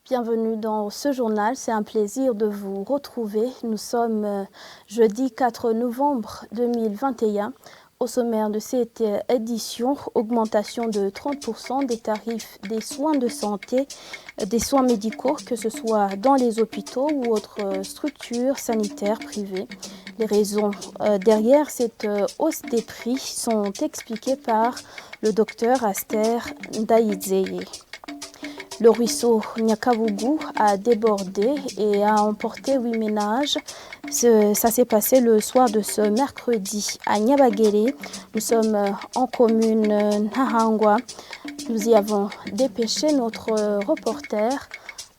Bienvenue dans ce journal, c'est un plaisir de vous retrouver. Nous sommes jeudi 4 novembre 2021. Au sommaire de cette édition, augmentation de 30% des tarifs des soins de santé, des soins médicaux, que ce soit dans les hôpitaux ou autres structures sanitaires privées. Les raisons derrière cette hausse des prix sont expliquées par le docteur Aster Ndaïdzeye. Le ruisseau Nyakavugu a débordé et a emporté 8 ménages. Ça s'est passé le soir de ce mercredi à Nyabagere. Nous sommes en commune Nahangwa. Nous y avons dépêché notre reporter.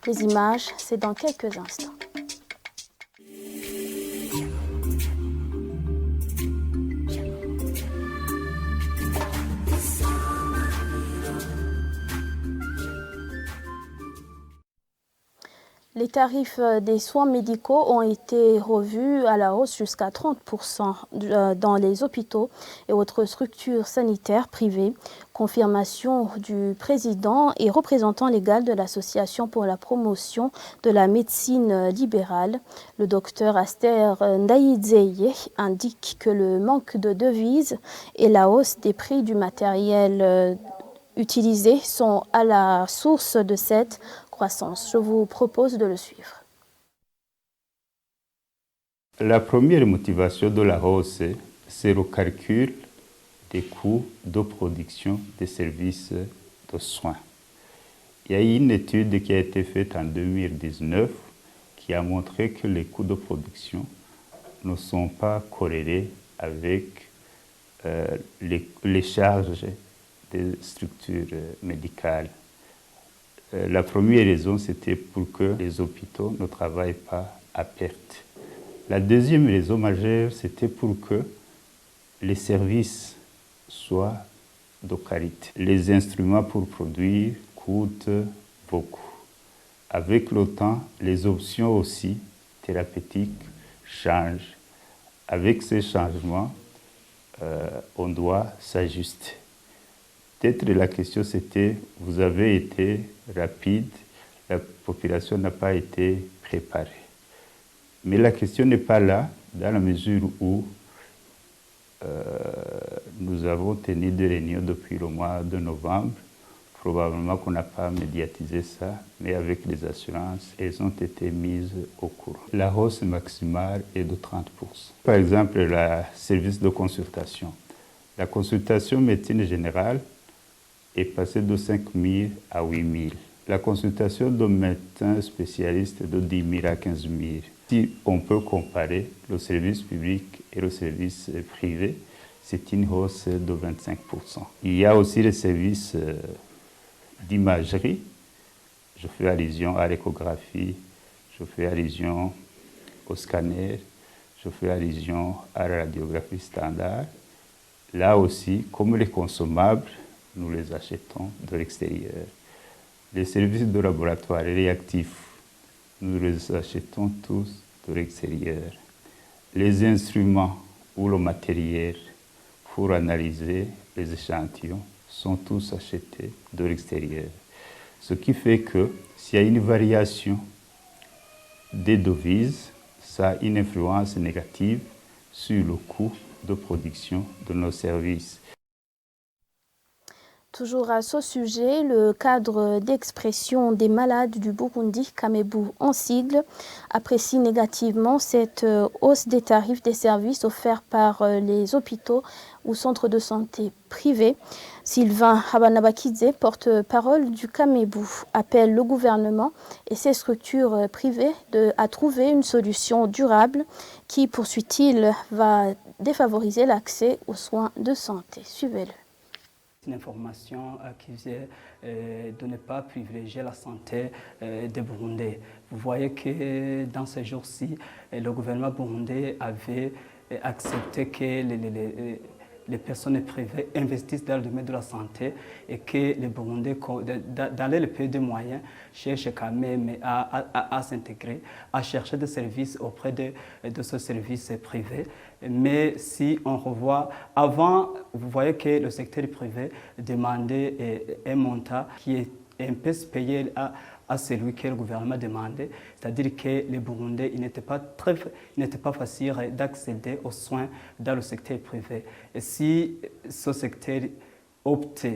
Les images, c'est dans quelques instants. Les tarifs des soins médicaux ont été revus à la hausse jusqu'à 30% dans les hôpitaux et autres structures sanitaires privées. Confirmation du président et représentant légal de l'Association pour la promotion de la médecine libérale. Le docteur Aster Ndaïdzeye indique que le manque de devises et la hausse des prix du matériel utilisé sont à la source de cette croissance. Je vous propose de le suivre. La première motivation de la hausse, c'est le calcul des coûts de production des services de soins. Il y a une étude qui a été faite en 2019 qui a montré que les coûts de production ne sont pas corrélés avec les charges des structures médicales. La première raison, c'était pour que les hôpitaux ne travaillent pas à perte. La deuxième raison majeure, c'était pour que les services soient de qualité. Les instruments pour produire coûtent beaucoup. Avec le temps, les options aussi thérapeutiques changent. Avec ces changements, on doit s'ajuster. Peut-être la question c'était, vous avez été rapide, la population n'a pas été préparée. Mais la question n'est pas là, dans la mesure où nous avons tenu des réunions depuis le mois de novembre. Probablement qu'on n'a pas médiatisé ça, mais avec les assurances, elles ont été mises au courant. La hausse maximale est de 30%. Par exemple, le service de consultation. La consultation médecine générale est passée de 5 000 à 8 000. La consultation de médecins spécialistes de 10 000 à 15 000. Si on peut comparer le service public et le service privé, c'est une hausse de 25%. Il y a aussi les services d'imagerie. Je fais allusion à l'échographie, je fais allusion au scanner, je fais allusion à la radiographie standard. Là aussi, comme les consommables, nous les achetons de l'extérieur. Les services de laboratoire réactifs, nous les achetons tous de l'extérieur. Les instruments ou le matériel pour analyser les échantillons sont tous achetés de l'extérieur. Ce qui fait que s'il y a une variation des devises, ça a une influence négative sur le coût de production de nos services. Toujours à ce sujet, le cadre d'expression des malades du Burundi, Kamebu en sigle, apprécie négativement cette hausse des tarifs des services offerts par les hôpitaux ou centres de santé privés. Sylvain Habanabakidze, porte-parole du Kamebu, appelle le gouvernement et ses structures privées à trouver une solution durable qui, poursuit-il, va défavoriser l'accès aux soins de santé. Suivez-le. Une information qui faisait de ne pas privilégier la santé des Burundais. Vous voyez que dans ces jours-ci, le gouvernement burundais avait accepté que les personnes privées investissent dans le domaine de la santé et que les Burundais, dans les pays de moyens, cherchent quand même à s'intégrer, à chercher des services auprès de ce service privé. Mais si on revoit, avant, vous voyez que le secteur privé demandait un montant qui et on peut se payer à celui que le gouvernement demandait, c'est-à-dire que les Burundais, il n'était pas facile d'accéder aux soins dans le secteur privé. Et si ce secteur opte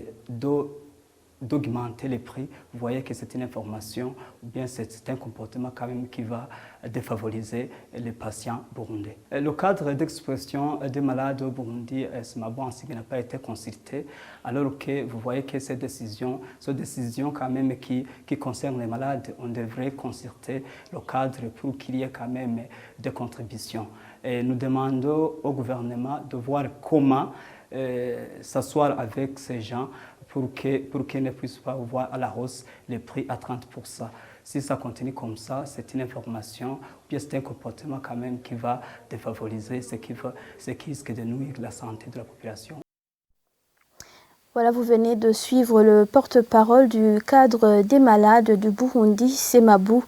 d'augmenter les prix, vous voyez que c'est une information ou bien c'est un comportement quand même qui va défavoriser les patients burundais. Le cadre d'expression des malades au Burundi, Semabo ainsi n'a pas été consulté, alors que vous voyez que ces décisions quand même qui concernent les malades, on devrait consulter le cadre pour qu'il y ait quand même des contributions. Et nous demandons au gouvernement de voir comment s'asseoir avec ces gens pour qu'ils ne puissent pas voir à la hausse les prix à 30%. Si ça continue comme ça, c'est une information, ou bien c'est un comportement quand même qui va défavoriser ce qui risque de nuire la santé de la population. Voilà, vous venez de suivre le porte-parole du cadre des malades du Burundi, Semabo,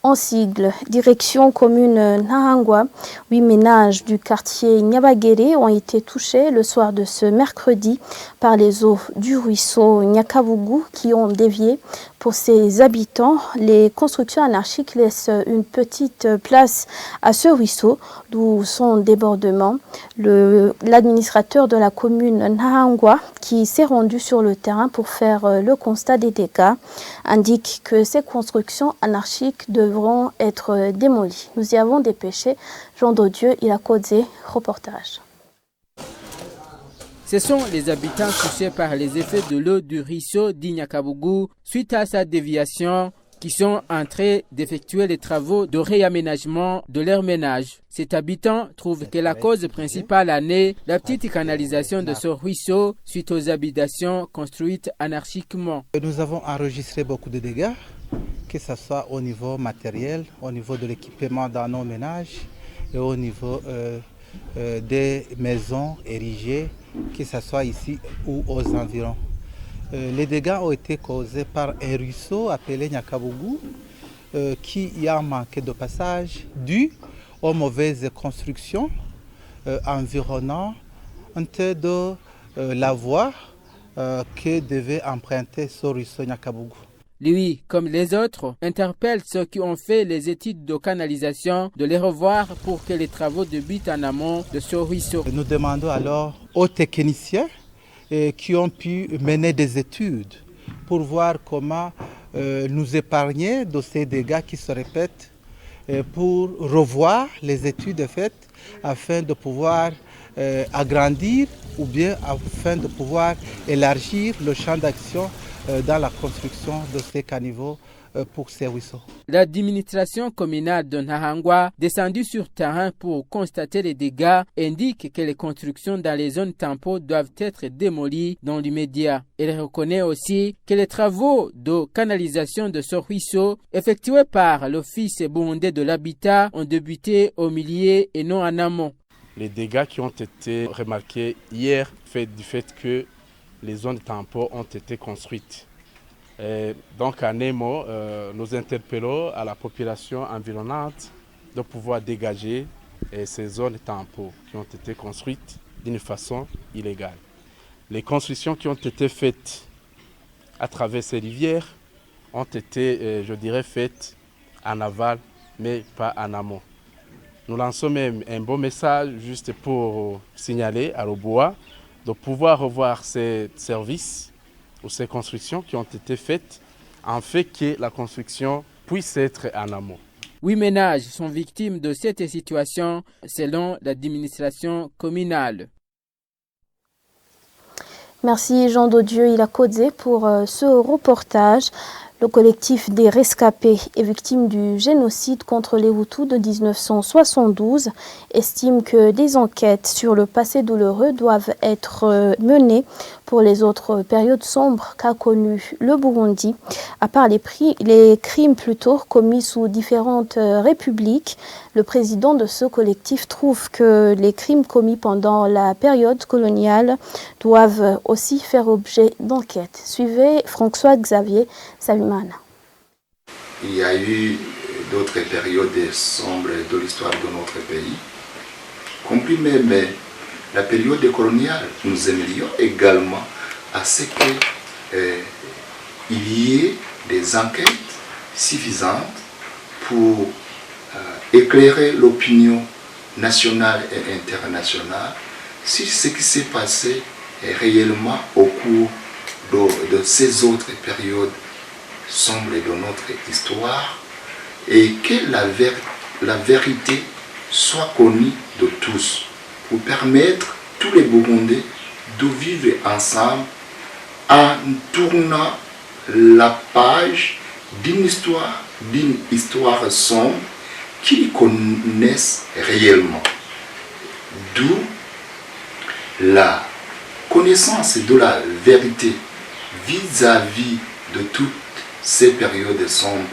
en sigle. Direction commune Ntahangwa, 8 ménages du quartier Nyabagere ont été touchés le soir de ce mercredi par les eaux du ruisseau Nyakavugu qui ont dévié. Pour ses habitants, les constructions anarchiques laissent une petite place à ce ruisseau, d'où son débordement. L'administrateur de la commune Ntahangwa, qui s'est rendu sur le terrain pour faire le constat des dégâts, indique que ces constructions anarchiques devront être démolies. Nous y avons dépêché Jean Dodieu, Ilakodze, reportage. Ce sont les habitants touchés par les effets de l'eau du ruisseau d'Inyakavugu suite à sa déviation qui sont en train d'effectuer les travaux de réaménagement de leur ménage. Cet habitant trouve que la cause principale en est la petite canalisation de ce ruisseau suite aux habitations construites anarchiquement. Nous avons enregistré beaucoup de dégâts, que ce soit au niveau matériel, au niveau de l'équipement dans nos ménages et au niveau des maisons érigées, que ce soit ici ou aux environs. Les dégâts ont été causés par un ruisseau appelé Nyakavugu qui a manqué de passage dû aux mauvaises constructions environnant de la voie que devait emprunter ce ruisseau Nyakavugu. Lui, comme les autres, interpelle ceux qui ont fait les études de canalisation de les revoir pour que les travaux débutent en amont de ce ruisseau. Nous demandons alors aux techniciens qui ont pu mener des études pour voir comment nous épargner de ces dégâts qui se répètent, pour revoir les études faites afin de pouvoir agrandir ou bien afin de pouvoir élargir le champ d'action dans la construction de ces caniveaux pour ces ruisseaux. L'administration communale de Ntahangwa, descendue sur terrain pour constater les dégâts, indique que les constructions dans les zones tampons doivent être démolies dans l'immédiat. Elle reconnaît aussi que les travaux de canalisation de ce ruisseau, effectués par l'Office burundais de l'habitat, ont débuté au milieu et non en amont. Les dégâts qui ont été remarqués hier, du fait que les zones tampons ont été construites. Donc en un mot, nous interpellons à la population environnante de pouvoir dégager ces zones tampons qui ont été construites d'une façon illégale. Les constructions qui ont été faites à travers ces rivières ont été, je dirais, faites en aval, mais pas en amont. Nous lançons même un beau message juste pour signaler à l'Oboa de pouvoir revoir ces services ou ces constructions qui ont été faites, en fait que la construction puisse être en amont. 8 ménages sont victimes de cette situation selon l'administration communale. Merci Jean Dodieu Ilakodze pour ce reportage. Le collectif des rescapés et victimes du génocide contre les Hutus de 1972 estime que des enquêtes sur le passé douloureux doivent être menées pour les autres périodes sombres qu'a connues le Burundi. À part les crimes commis sous différentes républiques, le président de ce collectif trouve que les crimes commis pendant la période coloniale doivent aussi faire objet d'enquête. Suivez François-Xavier Savimana. Il y a eu d'autres périodes sombres de l'histoire de notre pays, compris même la période coloniale. Nous aimerions également à ce que il y ait des enquêtes suffisantes pour éclairer l'opinion nationale et internationale sur ce qui s'est passé réellement au cours de ces autres périodes sombres de notre histoire et que la vérité soit connue de tous pour permettre tous les Burundais de vivre ensemble en tournant la page d'une histoire sombre qu'ils connaissent réellement. D'où la connaissance de la vérité vis-à-vis de toutes ces périodes sombres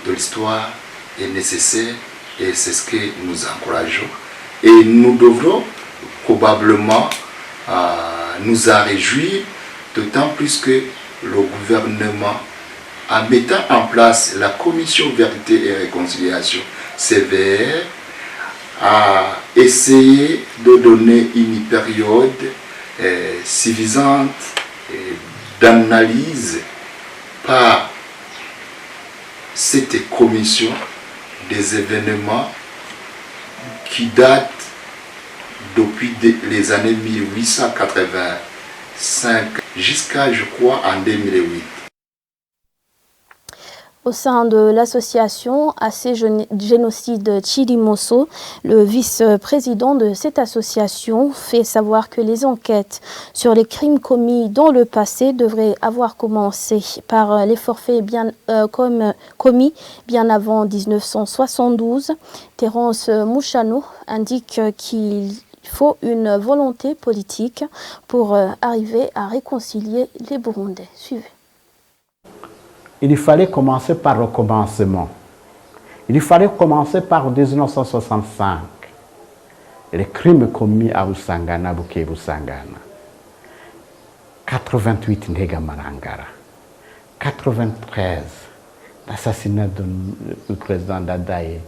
de l'histoire est nécessaire et c'est ce que nous encourageons. Et nous devrons probablement nous en réjouir, d'autant plus que le gouvernement, en mettant en place la commission Vérité et Réconciliation, CVR, a essayé de donner une période suffisante d'analyse par cette commission des événements qui datent depuis les années 1885 jusqu'à, je crois, en 2008. Au sein de l'association AC Génocide Chilimoso, le vice-président de cette association fait savoir que les enquêtes sur les crimes commis dans le passé devraient avoir commencé par les forfaits commis bien avant 1972. Terence Mouchano indique qu'il faut une volonté politique pour arriver à réconcilier les Burundais. Suivez. Il fallait commencer par le commencement. Il fallait commencer par 1965. Les crimes commis à Usangana, Buke-Busangana. 88 Nega Marangara. 93, l'assassinat du président Dadaye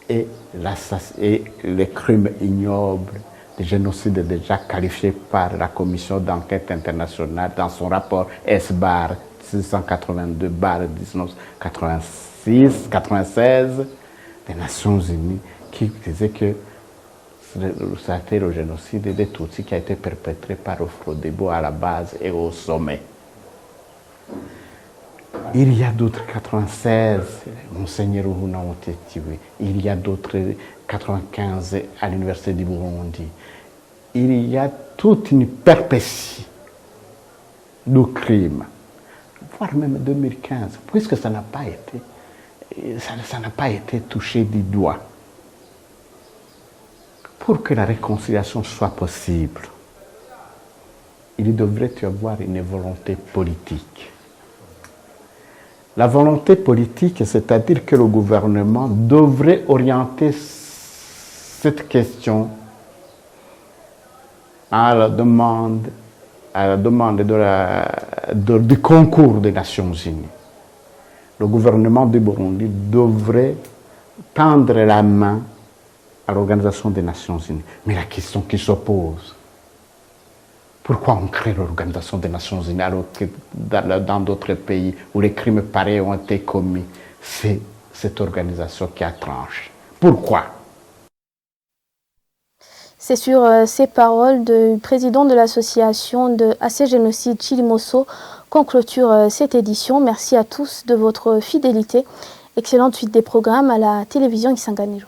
et les crimes ignobles, le génocide déjà qualifié par la commission d'enquête internationale dans son rapport S-Bar 682-1996 des Nations Unies qui disait que c'était le génocide des Tutsis qui a été perpétré par Frodebo à la base et au sommet. Il y a d'autres 96, Monseigneur Uhuna ont été tués. Il y a d'autres 95 à l'Université du Burundi. Il y a toute une perpétie de crimes. Voire même 2015, puisque ça n'a pas été touché du doigt. Pour que la réconciliation soit possible, il devrait y avoir une volonté politique. La volonté politique, c'est-à-dire que le gouvernement devrait orienter cette question à la demande du concours des Nations Unies. Le gouvernement du Burundi devrait tendre la main à l'Organisation des Nations Unies. Mais la question qui se pose, pourquoi on crée l'Organisation des Nations Unies alors que dans d'autres pays où les crimes pareils ont été commis, c'est cette organisation qui a tranché? Pourquoi? C'est sur ces paroles du président de l'association de AC Génocide Chilimoso qu'on clôture cette édition. Merci à tous de votre fidélité. Excellente suite des programmes à la télévision Isanganiro.